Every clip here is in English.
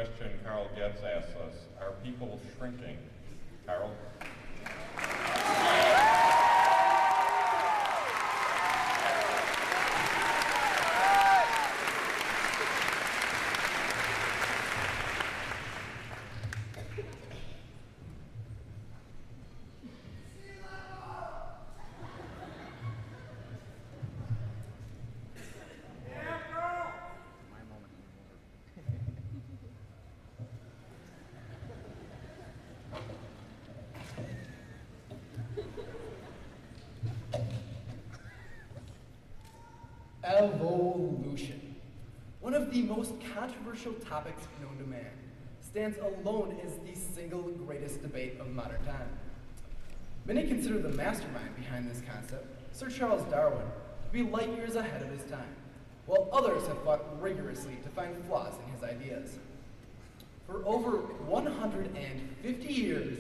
question Carl Goetz asks us, are people shrinking? Carl? Evolution, one of the most controversial topics known to man, stands alone as the single greatest debate of modern time. Many consider the mastermind behind this concept, Sir Charles Darwin, to be light years ahead of his time, while others have fought rigorously to find flaws in his ideas. For over 150 years,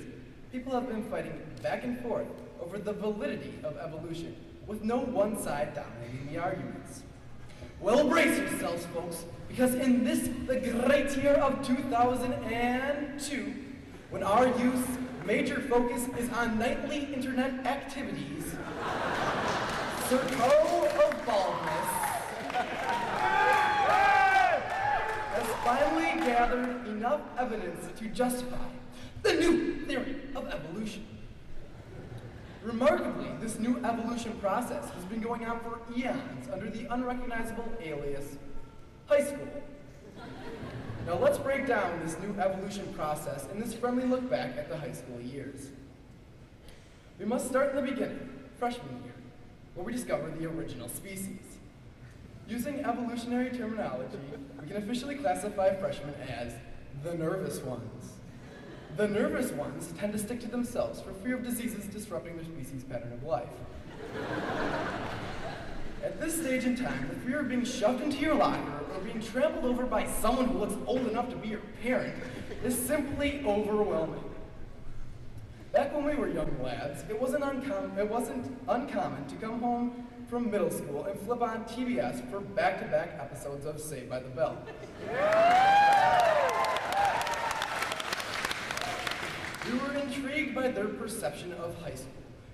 people have been fighting back and forth over the validity of evolution, with no one side dominating the arguments. Well, brace yourselves, folks, because in this, the great year of 2002, when our youth's major focus is on nightly internet activities, Sir Carl of Baldness has finally gathered enough evidence to justify the new theory of evolution. Remarkably, this new evolution process has been going on for eons under the unrecognizable alias high school. Now let's break down this new evolution process in this friendly look back at the high school years. We must start in the beginning, freshman year, where we discover the original species. Using evolutionary terminology, we can officially classify freshmen as the nervous ones. The nervous ones tend to stick to themselves for fear of diseases disrupting their species' pattern of life. At this stage in time, the fear of being shoved into your locker or being trampled over by someone who looks old enough to be your parent is simply overwhelming. Back when we were young lads, it wasn't uncommon to come home from middle school and flip on TBS for back-to-back episodes of Saved by the Bell. We were intrigued by their perception of high school,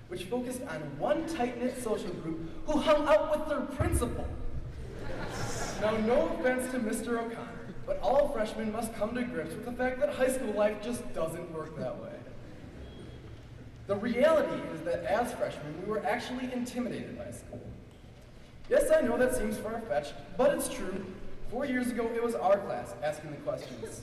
which focused on one tight-knit social group who hung out with their principal. Now, no offense to Mr. O'Connor, but all freshmen must come to grips with the fact that high school life just doesn't work that way. The reality is that as freshmen, we were actually intimidated by school. Yes, I know that seems far-fetched, but it's true. 4 years ago, it was our class asking the questions.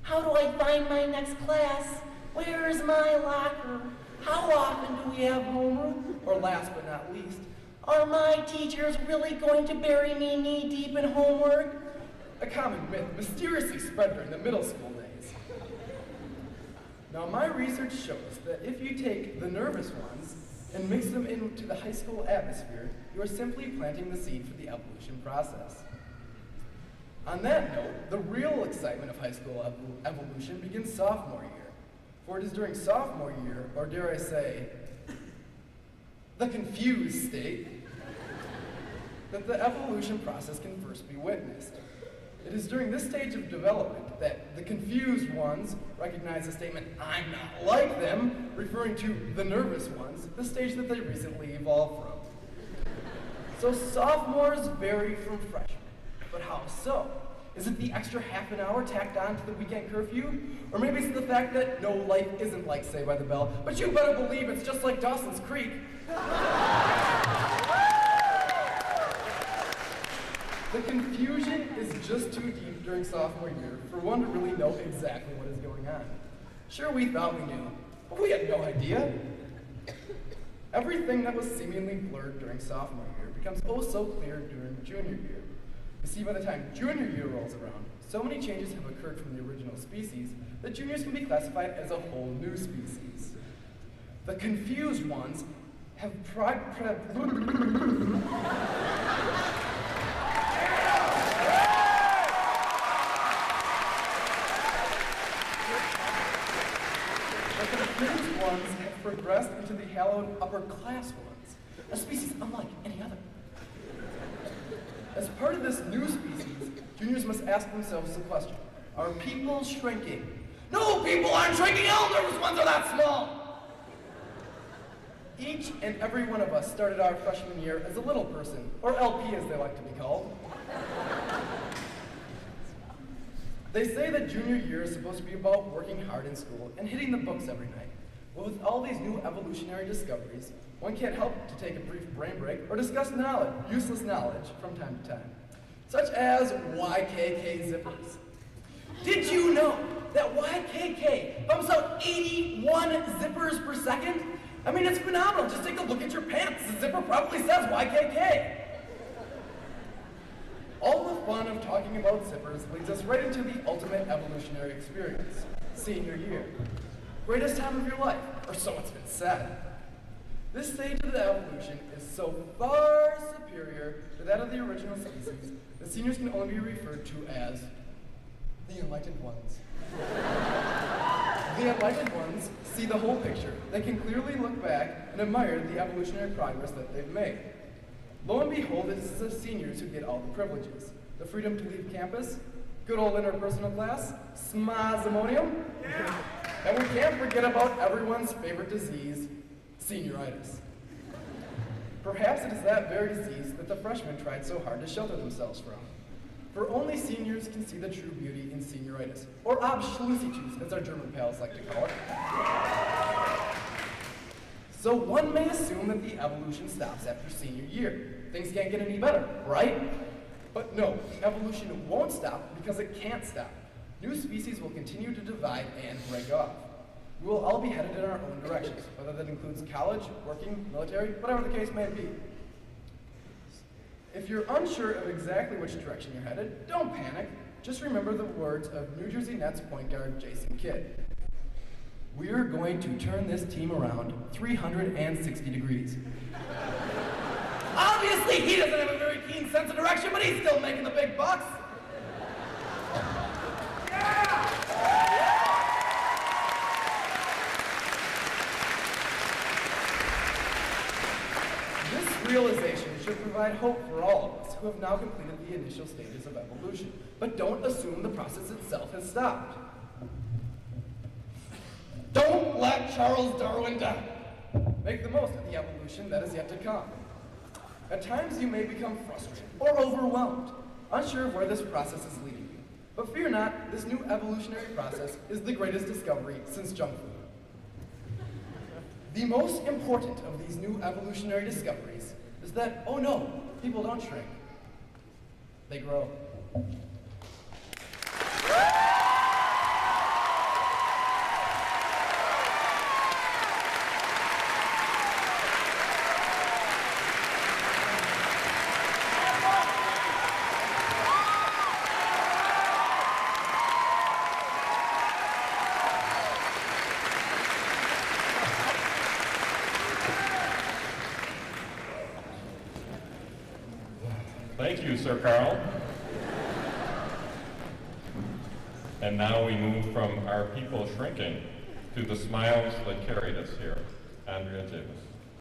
How do I find my next class? Where is my locker? How often do we have homeroom? Or last but not least, are my teachers really going to bury me knee-deep in homework? A common myth mysteriously spread during the middle school days. Now, my research shows that if you take the nervous ones and mix them into the high school atmosphere, you are simply planting the seed for the evolution process. On that note, the real excitement of high school evolution begins sophomore year. For it is during sophomore year, or dare I say, the confused state, that the evolution process can first be witnessed. It is during this stage of development that the confused ones recognize the statement, "I'm not like them," referring to the nervous ones, the stage that they recently evolved from. So sophomores vary from freshmen, but how so? Is it the extra half an hour tacked on to the weekend curfew? Or maybe it's the fact that no, life isn't like Saved by the Bell, but you better believe it's just like Dawson's Creek. The confusion is just too deep during sophomore year for one to really know exactly what is going on. Sure, we thought we knew, but we had no idea. Everything that was seemingly blurred during sophomore year becomes oh so clear during junior year. You see, by the time junior year rolls around, so many changes have occurred from the original species that juniors can be classified as a whole new species. The confused ones have progressed into the hallowed upper class ones, a species unlike any other. As part of this new species, juniors must ask themselves the question, Are people shrinking? No, people aren't shrinking. All nervous ones are that small. Each and every one of us started our freshman year as a little person, or LP as they like to be called. They say that junior year is supposed to be about working hard in school and hitting the books every night. But with all these new evolutionary discoveries, one can't help to take a brief brain break or discuss knowledge, useless knowledge from time to time, such as YKK zippers. Did you know that YKK pumps out 81 zippers per second? I mean, it's phenomenal. Just take a look at your pants. The zipper probably says YKK. All the fun of talking about zippers leads us right into the ultimate evolutionary experience, senior year. Greatest time of your life, or so it's been said. This stage of the evolution is so far superior to that of the original species that seniors can only be referred to as the enlightened ones. The enlightened ones see the whole picture. They can clearly look back and admire the evolutionary progress that they've made. Lo and behold, it is the seniors who get all the privileges. The freedom to leave campus, good old interpersonal class, smazimonium, and we can't forget about everyone's favorite disease, senioritis. Perhaps it is that very disease that the freshmen tried so hard to shelter themselves from. For only seniors can see the true beauty in senioritis, or Abschlussitus, as our German pals like to call it. So one may assume that the evolution stops after senior year. Things can't get any better, right? But no, evolution won't stop because it can't stop. New species will continue to divide and break off. We will all be headed in our own directions, whether that includes college, working, military, whatever the case may be. If you're unsure of exactly which direction you're headed, don't panic. Just remember the words of New Jersey Nets point guard Jason Kidd. We're going to turn this team around 360 degrees. Obviously, he doesn't have a very keen sense of direction, but he's still making the big bucks. This realization should provide hope for all of us who have now completed the initial stages of evolution. But don't assume the process itself has stopped. Don't let Charles Darwin down. Make the most of the evolution that is yet to come. At times you may become frustrated or overwhelmed, unsure of where this process is leading you. But fear not, this new evolutionary process is the greatest discovery since junk food. The most important of these new evolutionary discoveries is that, oh no, people don't shrink. They grow. Thank you, Sir Carl. And now we move from our people shrinking to the smiles that carried us here. Andrea Davis.